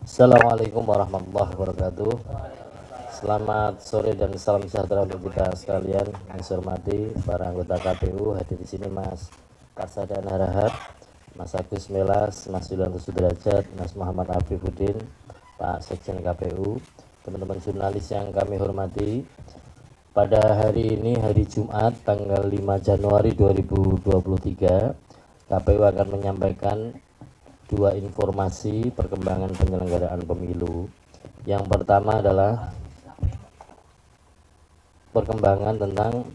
Assalamualaikum warahmatullahi wabarakatuh. Selamat sore dan salam sejahtera untuk kita sekalian. Yang saya hormati para anggota KPU hadir di sini Mas Karsadan Harahap, Mas Agus Melas, Mas Yulianto Sudrajat, Mas Muhammad Afifuddin, Pak Sekjen KPU, teman-teman jurnalis yang kami hormati. Pada hari ini, hari Jumat, tanggal 5 Januari 2023, KPU akan menyampaikan dua informasi perkembangan penyelenggaraan pemilu. Yang pertama adalah perkembangan tentang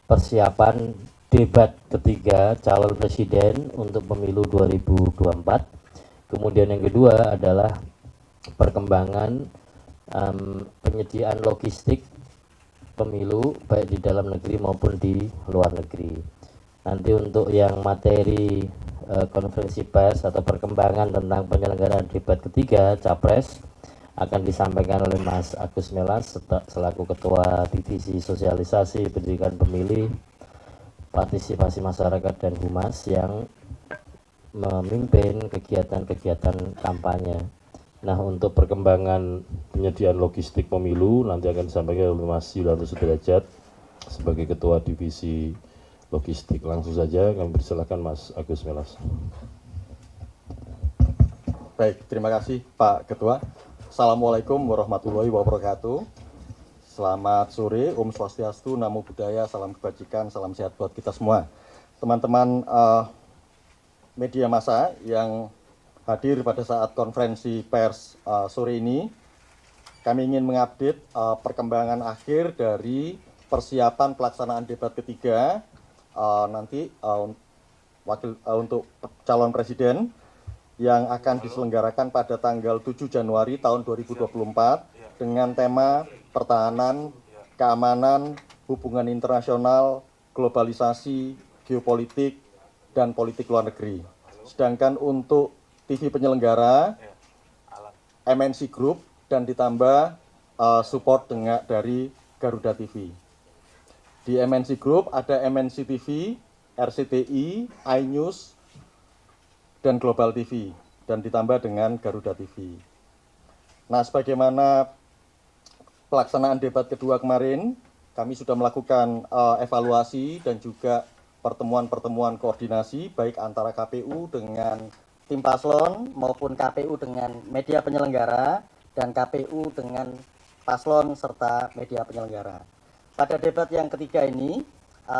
persiapan debat ketiga calon presiden untuk pemilu 2024. Kemudian yang kedua adalah perkembangan penyediaan logistik pemilu baik di dalam negeri maupun di luar negeri. Nanti untuk yang materi konferensi pers atau perkembangan tentang penyelenggaraan debat ketiga capres akan disampaikan oleh Mas Agus Melas selaku Ketua Divisi Sosialisasi Pendidikan Pemilih, Partisipasi Masyarakat dan Humas yang memimpin kegiatan-kegiatan kampanye. Nah, untuk perkembangan penyediaan logistik pemilu nanti akan disampaikan oleh Mas Yulianto Sudrajat sebagai Ketua Divisi Logistik. Langsung saja kami persilakan Mas Agus Melas. Baik, terima kasih Pak Ketua. Assalamualaikum warahmatullahi wabarakatuh. Selamat sore, Om Swastiastu, Namo Buddhaya, salam kebajikan, salam sehat buat kita semua. Teman-teman media massa yang hadir pada saat konferensi pers sore ini, kami ingin mengupdate perkembangan akhir dari persiapan pelaksanaan debat ketiga nanti untuk calon presiden yang akan diselenggarakan pada tanggal 7 Januari tahun 2024 dengan tema pertahanan, keamanan, hubungan internasional, globalisasi, geopolitik, dan politik luar negeri. Sedangkan untuk TV penyelenggara, MNC Group, dan ditambah support dari Garuda TV. Di MNC Group ada MNC TV, RCTI, iNews, dan Global TV, dan ditambah dengan Garuda TV. Nah, sebagaimana pelaksanaan debat kedua kemarin, kami sudah melakukan evaluasi dan juga pertemuan-pertemuan koordinasi baik antara KPU dengan tim paslon maupun KPU dengan media penyelenggara dan KPU dengan paslon serta media penyelenggara. Pada debat yang ketiga ini,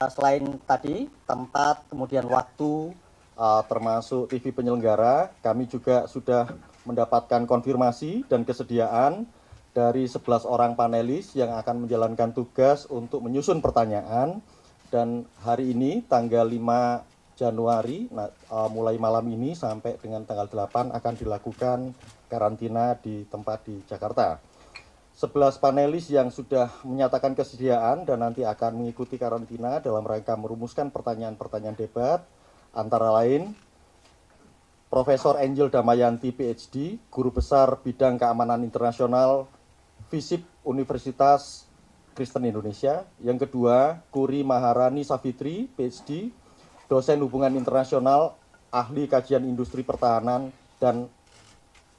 selain tadi tempat, kemudian waktu, termasuk TV penyelenggara, kami juga sudah mendapatkan konfirmasi dan kesediaan dari 11 orang panelis yang akan menjalankan tugas untuk menyusun pertanyaan. Dan hari ini tanggal 5 Januari, mulai malam ini sampai dengan tanggal 8 akan dilakukan karantina di tempat di Jakarta. 11 panelis yang sudah menyatakan kesediaan dan nanti akan mengikuti karantina dalam rangka merumuskan pertanyaan-pertanyaan debat, antara lain Profesor Angel Damayanti PhD, Guru Besar Bidang Keamanan Internasional, FISIP Universitas Kristen Indonesia. Yang kedua, Kuri Maharani Savitri, PhD, Dosen Hubungan Internasional, Ahli Kajian Industri Pertahanan, dan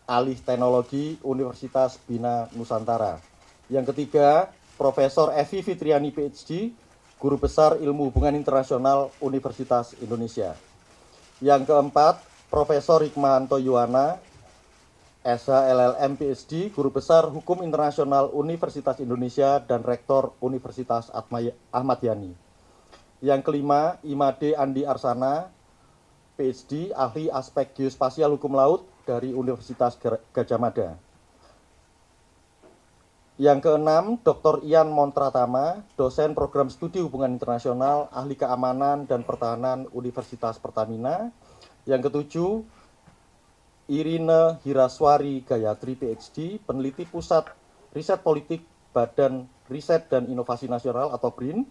Alih Teknologi Universitas Bina Nusantara. Yang ketiga, Profesor Evi Fitriani PhD, Guru Besar Ilmu Hubungan Internasional Universitas Indonesia. Yang keempat, Profesor Hikmahanto Yuwana, SH LLM PhD, Guru Besar Hukum Internasional Universitas Indonesia dan Rektor Universitas Ahmad Yani. Yang kelima, Imade Andi Arsana, PhD, Ahli Aspek Geospasial Hukum Laut dari Universitas Gadjah Mada. Yang keenam, Dr. Ian Montratama, Dosen Program Studi Hubungan Internasional, Ahli Keamanan dan Pertahanan Universitas Pertamina. Yang ketujuh, Irina Hiraswari Gayatri PhD, Peneliti Pusat Riset Politik Badan Riset dan Inovasi Nasional atau BRIN.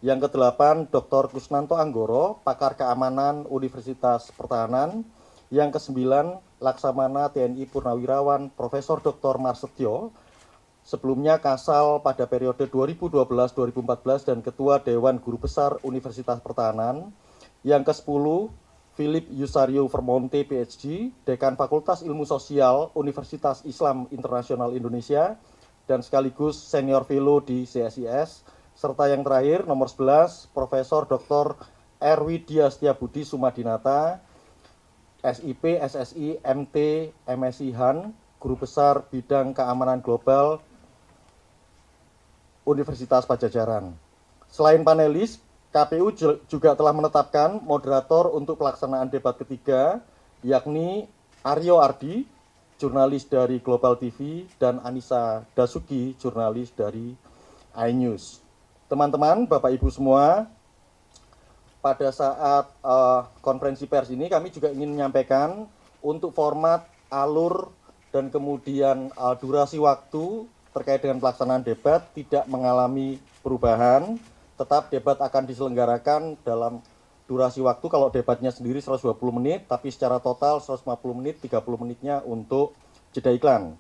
Yang kedelapan, Dr. Kusnanto Anggoro, Pakar Keamanan Universitas Pertahanan. Yang kesembilan, Laksamana TNI Purnawirawan Profesor Dr. Marsetyo, sebelumnya Kasal pada periode 2012-2014 dan Ketua Dewan Guru Besar Universitas Pertahanan. Yang ke-10, Philip Yusario Vermonte, PhD, Dekan Fakultas Ilmu Sosial Universitas Islam Internasional Indonesia, dan sekaligus Senior Fellow di CSIS, serta yang terakhir nomor 11, Profesor Dr. Erwi Dia Setiabudi Sumadinata, SIP, SSI, MT, MSI Han, Guru Besar Bidang Keamanan Global Universitas Padjadjaran. Selain panelis, KPU juga telah menetapkan moderator untuk pelaksanaan debat ketiga, yakni Aryo Ardi, jurnalis dari Global TV, dan Anissa Dasuki, jurnalis dari iNews. Teman-teman, Bapak Ibu semua, pada saat konferensi pers ini kami juga ingin menyampaikan untuk format, alur, dan kemudian durasi waktu terkait dengan pelaksanaan debat tidak mengalami perubahan. Tetap debat akan diselenggarakan dalam durasi waktu, kalau debatnya sendiri 120 menit, tapi secara total 150 menit, 30 menitnya untuk jeda iklan.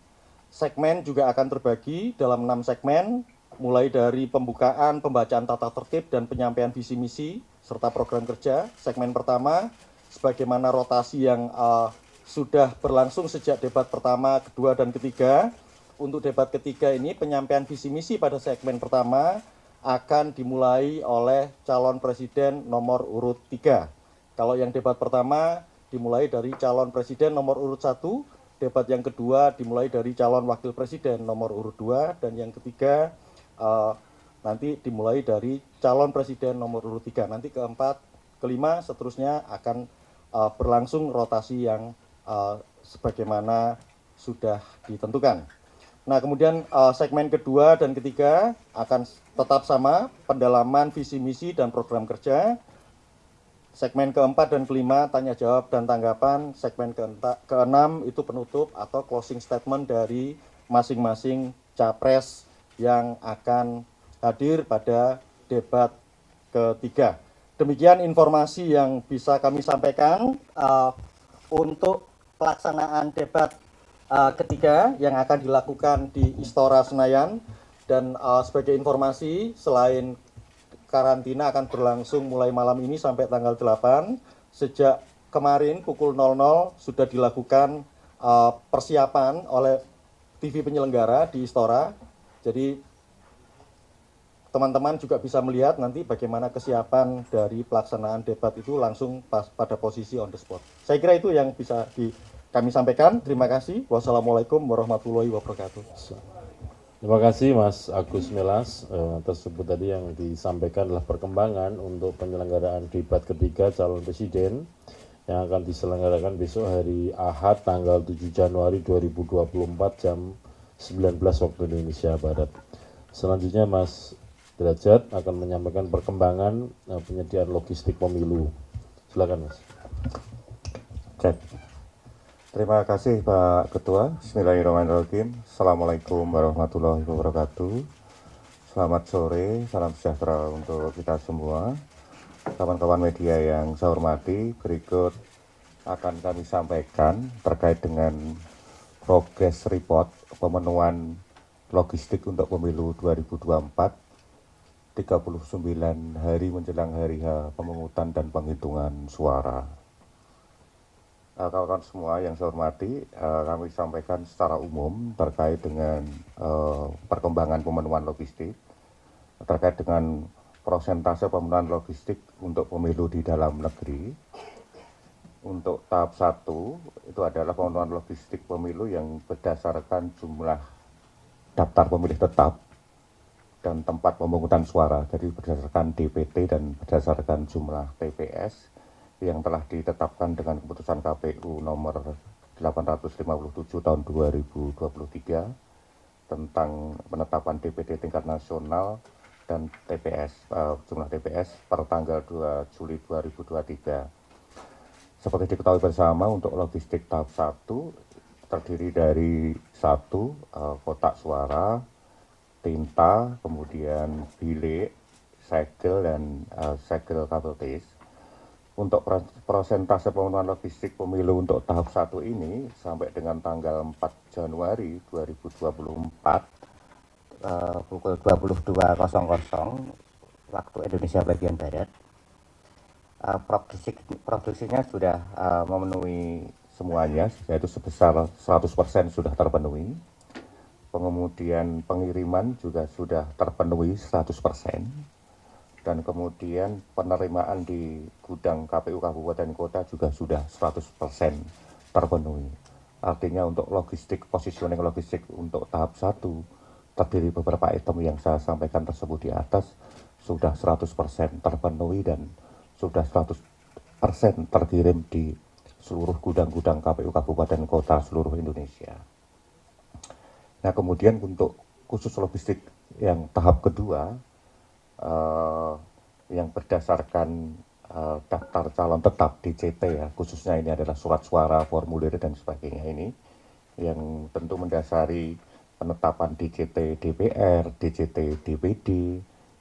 Segmen juga akan terbagi dalam 6 segmen, mulai dari pembukaan, pembacaan tata tertib, dan penyampaian visi misi, serta program kerja. Segmen pertama, sebagaimana rotasi yang sudah berlangsung sejak debat pertama, kedua, dan ketiga. Untuk debat ketiga ini, penyampaian visi misi pada segmen pertama akan dimulai oleh calon presiden nomor urut 3. Kalau yang debat pertama dimulai dari calon presiden nomor urut 1, debat yang kedua dimulai dari calon wakil presiden nomor urut 2, dan yang ketiga nanti dimulai dari calon presiden nomor urut 3. Nanti keempat, kelima, seterusnya akan berlangsung rotasi yang sebagaimana sudah ditentukan. Nah, kemudian segmen kedua dan ketiga akan tetap sama, pendalaman visi misi dan program kerja. Segmen keempat dan kelima, tanya jawab dan tanggapan. Segmen keenam itu penutup atau closing statement dari masing-masing capres yang akan hadir pada debat ketiga. Demikian informasi yang bisa kami sampaikan untuk pelaksanaan debat ketiga yang akan dilakukan di Istora Senayan. Dan sebagai informasi, selain karantina akan berlangsung mulai malam ini sampai tanggal 8, sejak kemarin pukul 00 sudah dilakukan persiapan oleh TV penyelenggara di Istora. Jadi teman-teman juga bisa melihat nanti bagaimana kesiapan dari pelaksanaan debat itu langsung pada posisi on the spot. Saya kira itu yang bisa kami sampaikan. Terima kasih. Wassalamualaikum warahmatullahi wabarakatuh. Terima kasih Mas Agus Melas. Tersebut tadi yang disampaikan adalah perkembangan untuk penyelenggaraan debat ketiga calon presiden yang akan diselenggarakan besok hari Ahad tanggal 7 Januari 2024 jam 19 waktu Indonesia Barat. Selanjutnya Mas Derajat akan menyampaikan perkembangan penyediaan logistik pemilu. Silakan Mas. Cek. Terima kasih Pak Ketua. Bismillahirrahmanirrahim. Assalamualaikum warahmatullahi wabarakatuh. Selamat sore, salam sejahtera untuk kita semua. Kawan-kawan media yang saya hormati, berikut akan kami sampaikan terkait dengan progress report pemenuhan logistik untuk pemilu 2024, 39 hari menjelang hari H pemungutan dan penghitungan suara. Kawan-kawan semua yang saya hormati, kami sampaikan secara umum terkait dengan perkembangan pemenuhan logistik, terkait dengan prosentase pemenuhan logistik untuk pemilu di dalam negeri. Untuk tahap 1 itu adalah pemenuhan logistik pemilu yang berdasarkan jumlah daftar pemilih tetap dan tempat pemungutan suara, jadi berdasarkan DPT dan berdasarkan jumlah TPS yang telah ditetapkan dengan keputusan KPU nomor 857 tahun 2023 tentang penetapan DPT tingkat nasional dan TPS, jumlah TPS per tanggal 2 Juli 2023. Seperti diketahui bersama, untuk logistik tahap 1 terdiri dari 1 kotak suara, tinta, kemudian bilik, segel, dan segel KPPS. Untuk persentase pemenuhan logistik pemilu untuk tahap 1 ini sampai dengan tanggal 4 Januari 2024 pukul 22.00 waktu Indonesia bagian Barat, produksinya sudah memenuhi semuanya, yaitu sebesar 100% sudah terpenuhi. Kemudian pengiriman juga sudah terpenuhi 100%. Dan kemudian penerimaan di gudang KPU Kabupaten Kota juga sudah 100% terpenuhi. Artinya untuk logistik, positioning logistik untuk tahap 1 terdiri beberapa item yang saya sampaikan tersebut di atas sudah 100% terpenuhi dan sudah 100% terkirim di seluruh gudang-gudang KPU Kabupaten Kota seluruh Indonesia. Nah, kemudian untuk khusus logistik yang tahap kedua, yang berdasarkan daftar calon tetap DCT ya, khususnya ini adalah surat suara, formulir dan sebagainya ini, yang tentu mendasari penetapan DCT DPR, DCT DPD,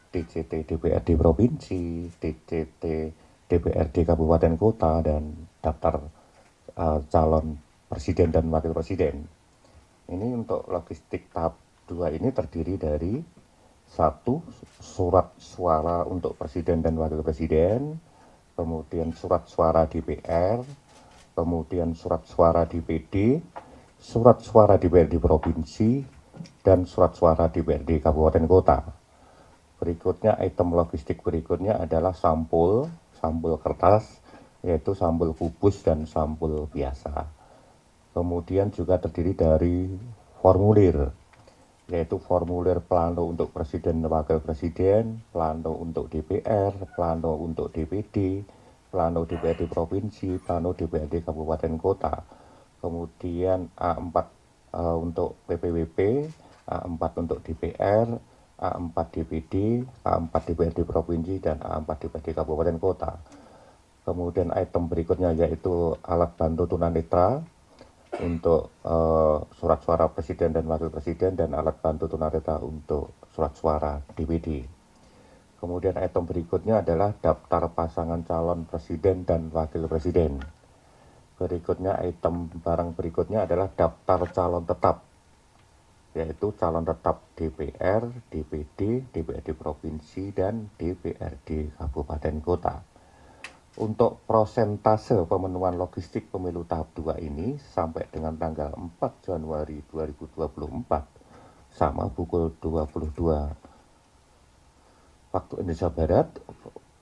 DCT DPRD Provinsi, DCT DPRD Kabupaten Kota, dan daftar calon presiden dan wakil presiden. Ini untuk logistik tahap 2 ini terdiri dari 1. Surat suara untuk presiden dan wakil presiden, kemudian surat suara DPR, kemudian surat suara DPD, surat suara DPRD Provinsi, dan surat suara DPRD Kabupaten Kota. Berikutnya item logistik berikutnya adalah sampul kertas, yaitu sampul kubus dan sampul biasa. Kemudian juga terdiri dari formulir, yaitu formulir plano untuk presiden dan wakil presiden, plano untuk DPR, plano untuk DPD, plano DPRD Provinsi, plano DPRD Kabupaten Kota. Kemudian A4 untuk PPWP, A4 untuk DPR, A4 DPD, A4 DPRD Provinsi, dan A4 DPRD Kabupaten Kota. Kemudian item berikutnya yaitu alat bantu tunanetra untuk surat suara presiden dan wakil presiden, dan alat bantu tunanetra untuk surat suara DPD. Kemudian item berikutnya adalah daftar pasangan calon presiden dan wakil presiden. Berikutnya item barang berikutnya adalah daftar calon tetap, yaitu calon tetap DPR, DPD, DPRD Provinsi, dan DPRD Kabupaten Kota. Untuk prosentase pemenuhan logistik pemilu tahap 2 ini sampai dengan tanggal 4 Januari 2024 sama pukul 22 waktu Indonesia Barat,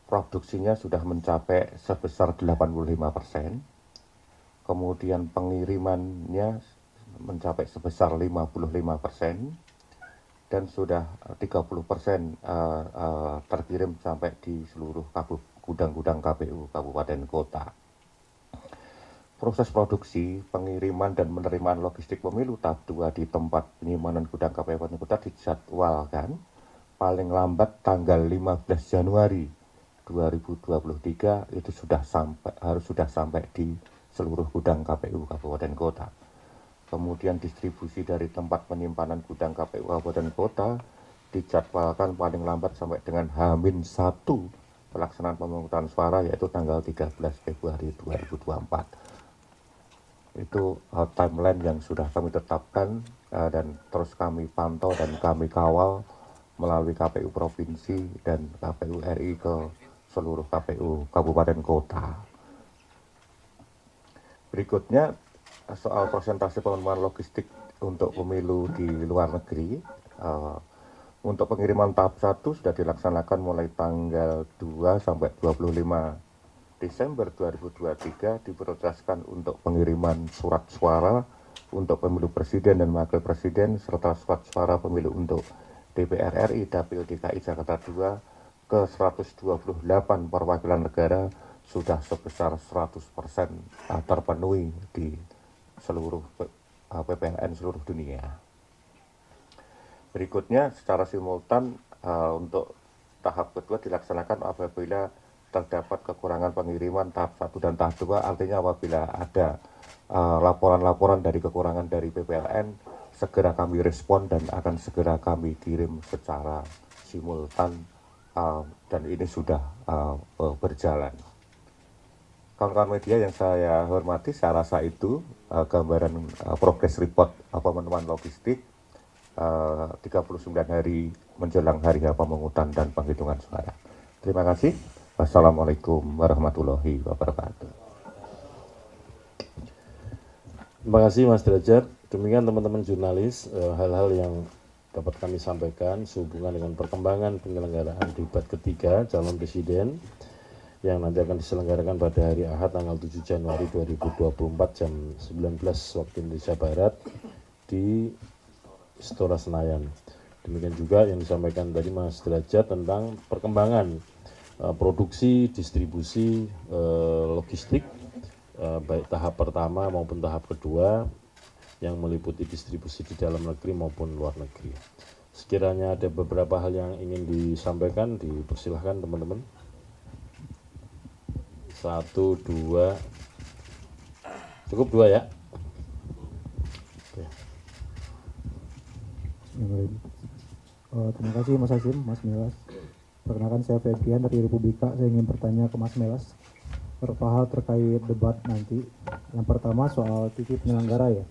produksinya sudah mencapai sebesar 85%, kemudian pengirimannya mencapai sebesar 55%, dan sudah 30% terkirim sampai di seluruh gudang-gudang KPU Kabupaten Kota. Proses produksi, pengiriman, dan penerimaan logistik pemilu tahap 2 di tempat penyimpanan gudang KPU Kabupaten Kota dijadwalkan paling lambat tanggal 15 Januari 2023 itu harus sudah sampai di seluruh gudang KPU Kabupaten Kota. Kemudian distribusi dari tempat penyimpanan gudang KPU Kabupaten Kota dijadwalkan paling lambat sampai dengan H-1 pelaksanaan pemungutan suara, yaitu tanggal 13 Februari 2024. Itu timeline yang sudah kami tetapkan dan terus kami pantau dan kami kawal melalui KPU Provinsi dan KPU RI ke seluruh KPU Kabupaten Kota. Berikutnya soal persentase pemenuhan logistik untuk pemilu di luar negeri. Untuk pengiriman tahap 1 sudah dilaksanakan mulai tanggal 2 sampai 25 Desember 2023, diprioritaskan untuk pengiriman surat suara untuk pemilu presiden dan wakil presiden, serta surat suara pemilu untuk DPR RI, Dapil DKI Jakarta II ke 128 perwakilan negara sudah sebesar 100% terpenuhi di seluruh PPLN seluruh dunia. Berikutnya secara simultan untuk tahap kedua dilaksanakan apabila terdapat kekurangan pengiriman tahap 1 dan tahap 2, artinya apabila ada laporan-laporan dari kekurangan dari PPLN, segera kami respon dan akan segera kami kirim secara simultan, dan ini sudah berjalan. Kawan-kawan media yang saya hormati, saya rasa itu gambaran progress report pemenuhan logistik 39 hari menjelang hari pemungutan dan penghitungan suara. Terima kasih. Wassalamualaikum warahmatullahi wabarakatuh. Terima kasih Mas Derajat. Demikian teman-teman jurnalis, hal-hal yang dapat kami sampaikan sehubungan dengan perkembangan penyelenggaraan debat ketiga calon presiden yang nanti akan diselenggarakan pada hari Ahad tanggal 7 Januari 2024 jam 19 waktu Indonesia Barat di Istora Senayan. Demikian juga yang disampaikan tadi Mas Derajat tentang perkembangan produksi, distribusi, logistik, baik tahap pertama maupun tahap kedua yang meliputi distribusi di dalam negeri maupun luar negeri. Sekiranya ada beberapa hal yang ingin disampaikan, dipersilahkan teman-teman. 1, 2, cukup 2 ya. Oke. Terima kasih Mas Hasim, Mas Melas. Perkenalkan saya Febrian dari Republika. Saya ingin bertanya ke Mas Melas beberapa hal terkait debat nanti. Yang pertama soal TV penyelenggara ya.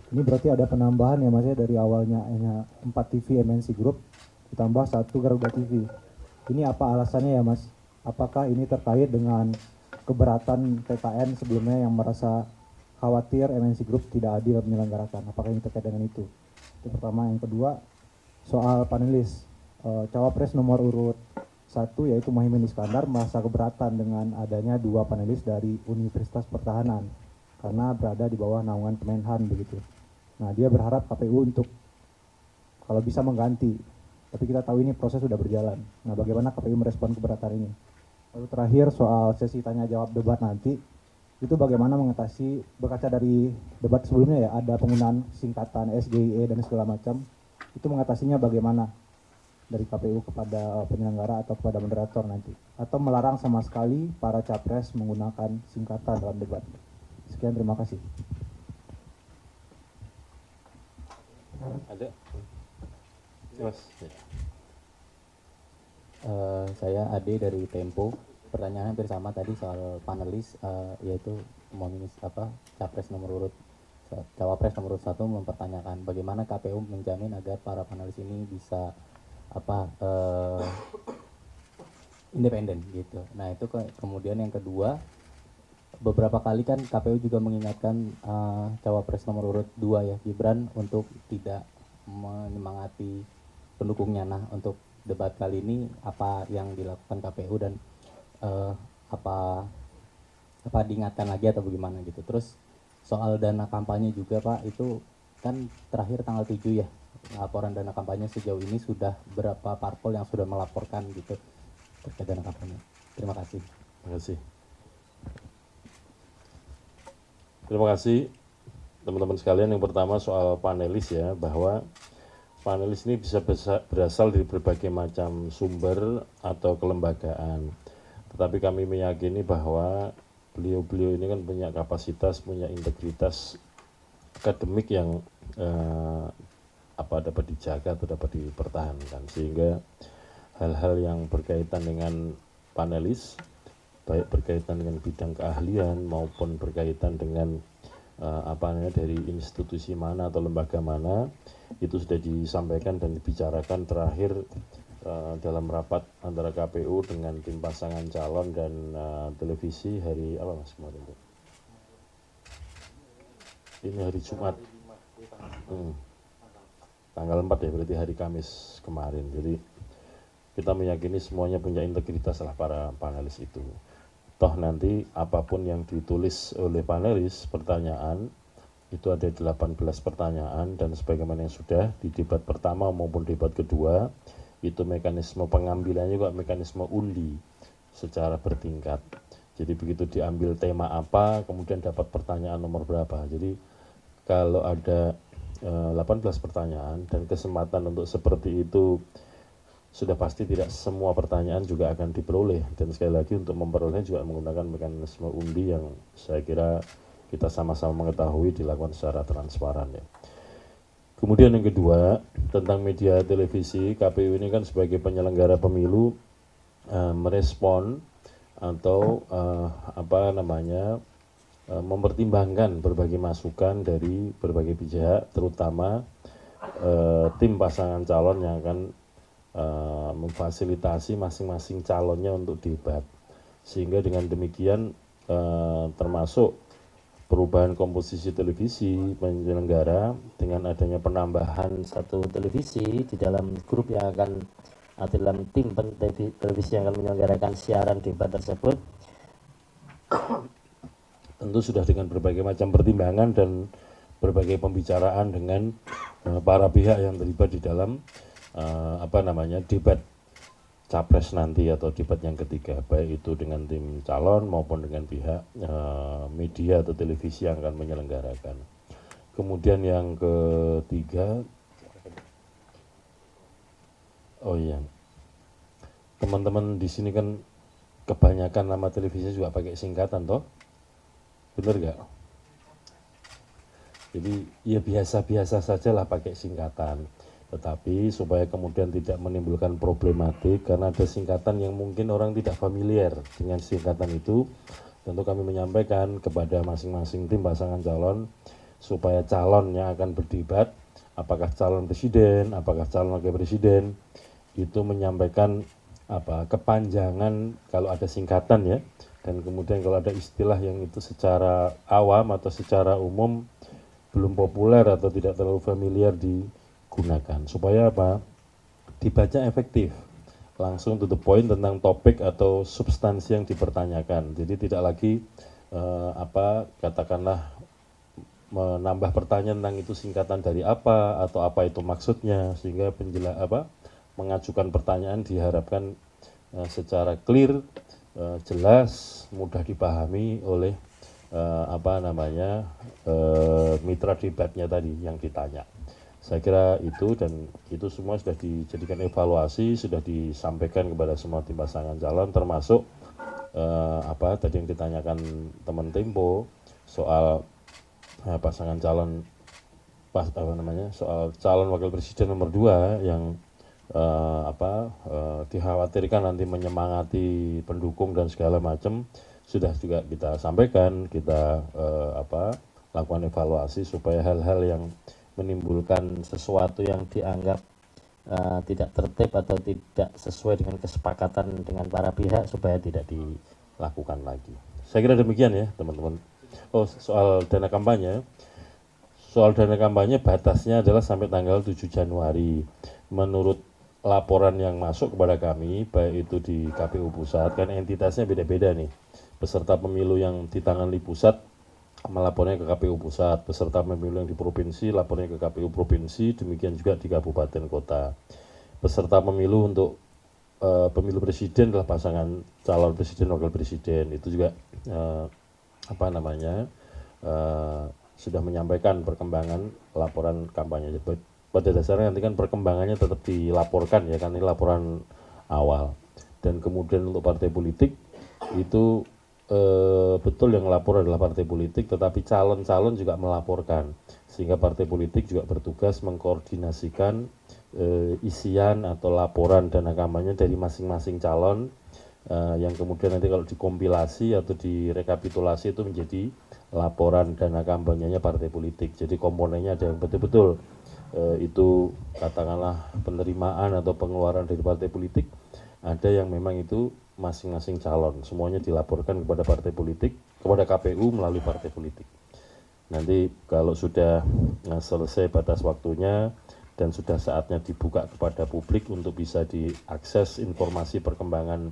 Ini berarti ada penambahan ya Mas ya, dari awalnya hanya 4 TV MNC Group ditambah 1 Garuda TV. Ini apa alasannya ya Mas? Apakah ini terkait dengan keberatan PKN sebelumnya yang merasa khawatir MNC Group tidak adil menyelenggarakan? Apakah ini terkait dengan itu? Itu pertama. Yang kedua soal panelis. Cawapres nomor urut 1 yaitu Muhaimin Iskandar merasa keberatan dengan adanya 2 panelis dari Universitas Pertahanan karena berada di bawah naungan Kemenhan begitu. Nah, dia berharap KPU untuk kalau bisa mengganti. Tapi kita tahu ini proses sudah berjalan. Nah, bagaimana KPU merespon keberatan ini? Lalu terakhir soal sesi tanya jawab debat nanti, itu bagaimana mengatasi, berkaca dari debat sebelumnya ya, ada penggunaan singkatan SGIE dan segala macam, itu mengatasinya bagaimana dari KPU kepada penyelenggara atau kepada moderator nanti? Atau melarang sama sekali para capres menggunakan singkatan dalam debat? Sekian, terima kasih. Ada? Mas. Saya Ade dari Tempo. Pertanyaan hampir sama tadi soal panelis, yaitu capres nomor urut cawapres nomor urut 1 mempertanyakan bagaimana KPU menjamin agar para panelis ini bisa independen gitu. Nah itu kemudian yang kedua, beberapa kali kan KPU juga mengingatkan cawapres nomor urut 2 ya Gibran untuk tidak menyemangati pendukungnya. Nah untuk debat kali ini apa yang dilakukan KPU dan apa diingatkan lagi atau bagaimana gitu. Terus soal dana kampanye juga Pak, itu kan terakhir tanggal 7 ya, laporan dana kampanye sejauh ini sudah berapa parpol yang sudah melaporkan gitu terkait dana kampanye. Terima kasih. Terima kasih. Terima kasih teman-teman sekalian. Yang pertama soal panelis ya, bahwa panelis ini bisa berasal dari berbagai macam sumber atau kelembagaan. Tetapi kami meyakini bahwa beliau-beliau ini kan punya kapasitas, punya integritas akademik yang dapat dijaga atau dapat dipertahankan. Sehingga hal-hal yang berkaitan dengan panelis, baik berkaitan dengan bidang keahlian maupun berkaitan dengan dari institusi mana atau lembaga mana, itu sudah disampaikan dan dibicarakan terakhir dalam rapat antara KPU dengan tim pasangan calon dan televisi hari apa Mas kemarin itu? Ini hari Jumat, tanggal 4 ya, berarti hari Kamis kemarin. Jadi kita meyakini semuanya punya integritas lah para panelis itu. Toh nanti apapun yang ditulis oleh panelis pertanyaan itu ada 18 pertanyaan, dan sebagaimana yang sudah di debat pertama maupun debat kedua itu mekanisme pengambilannya juga mekanisme undi secara bertingkat. Jadi begitu diambil tema apa kemudian dapat pertanyaan nomor berapa. Jadi kalau ada 18 pertanyaan dan kesempatan untuk seperti itu, sudah pasti tidak semua pertanyaan juga akan diperoleh, dan sekali lagi untuk memperoleh juga menggunakan mekanisme undi yang saya kira kita sama-sama mengetahui dilakukan secara transparan ya. Kemudian yang kedua tentang media televisi, KPU ini kan sebagai penyelenggara pemilu merespon atau mempertimbangkan berbagai masukan dari berbagai pihak, terutama tim pasangan calon yang akan memfasilitasi masing-masing calonnya untuk debat. sehingga dengan demikian termasuk perubahan komposisi televisi penyelenggara dengan adanya penambahan satu televisi di dalam grup yang akan atau dalam tim televisi yang akan menyelenggarakan siaran debat tersebut tentu sudah dengan berbagai macam pertimbangan dan berbagai pembicaraan dengan para pihak yang terlibat di dalam debat capres nanti atau debat yang ketiga, baik itu dengan tim calon maupun dengan pihak media atau televisi yang akan menyelenggarakan. Kemudian yang ketiga, oh iya, teman-teman di sini kan kebanyakan nama televisi juga pakai singkatan toh, bener nggak? Jadi ya biasa-biasa saja lah pakai singkatan. Tetapi supaya kemudian tidak menimbulkan problematik karena ada singkatan yang mungkin orang tidak familiar dengan singkatan itu, tentu kami menyampaikan kepada masing-masing tim pasangan calon supaya calon yang akan berdebat, apakah calon presiden, apakah calon wakil presiden, itu menyampaikan kepanjangan kalau ada singkatan ya, dan kemudian kalau ada istilah yang itu secara awam atau secara umum belum populer atau tidak terlalu familiar digunakan supaya dibaca efektif, langsung to the point tentang topik atau substansi yang dipertanyakan. Jadi tidak lagi katakanlah menambah pertanyaan tentang itu singkatan dari apa atau apa itu maksudnya, sehingga mengajukan pertanyaan diharapkan secara clear, jelas, mudah dipahami oleh mitra debatnya tadi yang ditanya. Saya kira itu, dan itu semua sudah dijadikan evaluasi, sudah disampaikan kepada semua tim pasangan calon, termasuk tadi yang ditanyakan teman Tempo soal pasangan calon soal calon wakil presiden nomor 2 yang dikhawatirkan nanti menyemangati pendukung dan segala macam, sudah juga kita sampaikan, kita lakukan evaluasi supaya hal-hal yang menimbulkan sesuatu yang dianggap tidak tertib atau tidak sesuai dengan kesepakatan dengan para pihak supaya tidak dilakukan lagi. Saya kira demikian ya teman-teman. Oh, soal dana kampanye. Soal dana kampanye batasnya adalah sampai tanggal 7 Januari. Menurut laporan yang masuk kepada kami, baik itu di KPU Pusat, kan entitasnya beda-beda nih. Peserta pemilu yang ditangani pusat melapornya ke KPU Pusat, peserta pemilu yang di provinsi lapornya ke KPU Provinsi, demikian juga di kabupaten kota. Peserta pemilu untuk pemilu presiden adalah pasangan calon presiden wakil presiden, itu juga sudah menyampaikan perkembangan laporan kampanye. Pada dasarnya nanti kan perkembangannya tetap dilaporkan ya kan, ini laporan awal. Dan kemudian untuk partai politik itu betul yang melapor adalah partai politik, tetapi calon-calon juga melaporkan, sehingga partai politik juga bertugas mengkoordinasikan isian atau laporan dana kampanye dari masing-masing calon, yang kemudian nanti kalau dikompilasi atau direkapitulasi itu menjadi laporan dana kampanyenya partai politik. Jadi komponennya ada yang betul-betul itu katakanlah penerimaan atau pengeluaran dari partai politik, ada yang memang itu masing-masing calon, semuanya dilaporkan kepada partai politik, kepada KPU melalui partai politik. Nanti kalau sudah selesai batas waktunya dan sudah saatnya dibuka kepada publik untuk bisa diakses informasi perkembangan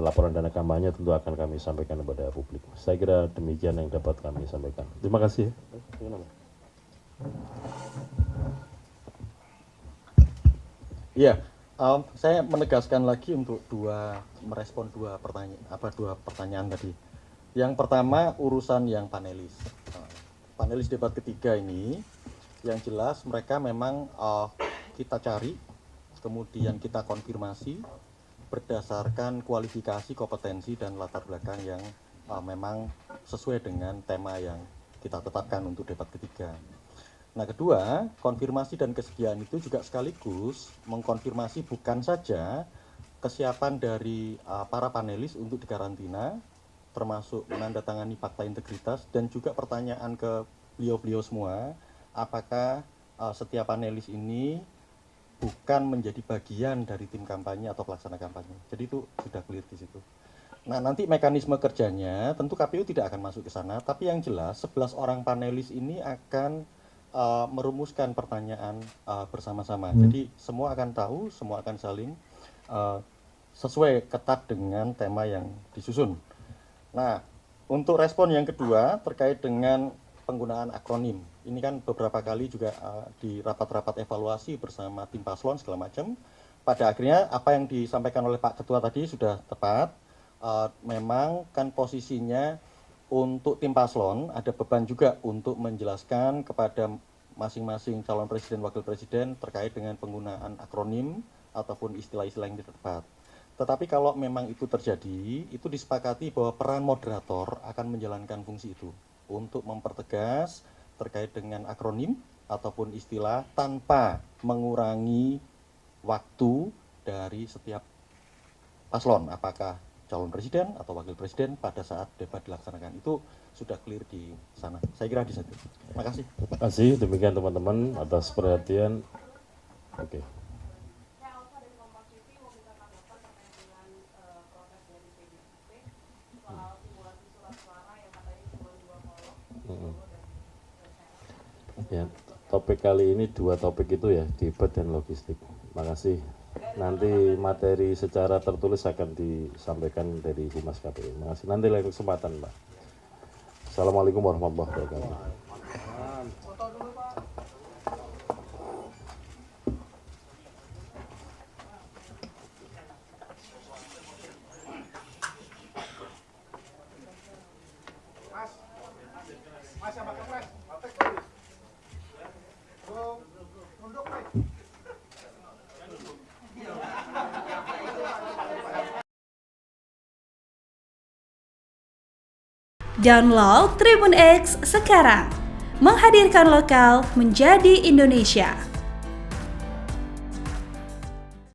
laporan dana kampanye, tentu akan kami sampaikan kepada publik. Saya kira demikian yang dapat kami sampaikan. Terima kasih. Iya, saya menegaskan lagi untuk merespon dua pertanyaan tadi. Yang pertama urusan yang panelis. Panelis debat ketiga ini, yang jelas mereka memang kita cari, kemudian kita konfirmasi berdasarkan kualifikasi, kompetensi, dan latar belakang yang memang sesuai dengan tema yang kita tetapkan untuk debat ketiga. Nah, kedua, konfirmasi dan kesediaan itu juga sekaligus mengkonfirmasi bukan saja kesiapan dari para panelis untuk dikarantina, termasuk menandatangani fakta integritas, dan juga pertanyaan ke beliau-beliau semua, apakah setiap panelis ini bukan menjadi bagian dari tim kampanye atau pelaksana kampanye. Jadi itu sudah clear di situ. Nah, nanti mekanisme kerjanya tentu KPU tidak akan masuk ke sana, tapi yang jelas 11 orang panelis ini akan merumuskan pertanyaan bersama-sama. Jadi semua akan tahu, semua akan saling sesuai ketat dengan tema yang disusun. Nah, untuk respon yang kedua terkait dengan penggunaan akronim. Ini kan beberapa kali juga di rapat-rapat evaluasi bersama tim paslon segala macam. Pada akhirnya apa yang disampaikan oleh Pak Ketua tadi sudah tepat. Memang kan posisinya untuk tim paslon ada beban juga untuk menjelaskan kepada masing-masing calon presiden wakil presiden terkait dengan penggunaan akronim ataupun istilah-istilah yang tidak tepat. Tetapi kalau memang itu terjadi, itu disepakati bahwa peran moderator akan menjalankan fungsi itu untuk mempertegas terkait dengan akronim ataupun istilah tanpa mengurangi waktu dari setiap paslon, apakah calon presiden atau wakil presiden pada saat debat dilaksanakan. Itu sudah clear di sana. Saya kira di situ. Terima kasih. Terima kasih, demikian teman-teman atas perhatian. Oke. Ya, topik kali ini 2 topik itu ya, debat dan logistik. Terima kasih. Nanti materi secara tertulis akan disampaikan dari Humas KPU. Terima kasih. Nanti lain kesempatan, Pak. Assalamualaikum warahmatullahi wabarakatuh. Download Tribun X sekarang, menghadirkan lokal menjadi Indonesia.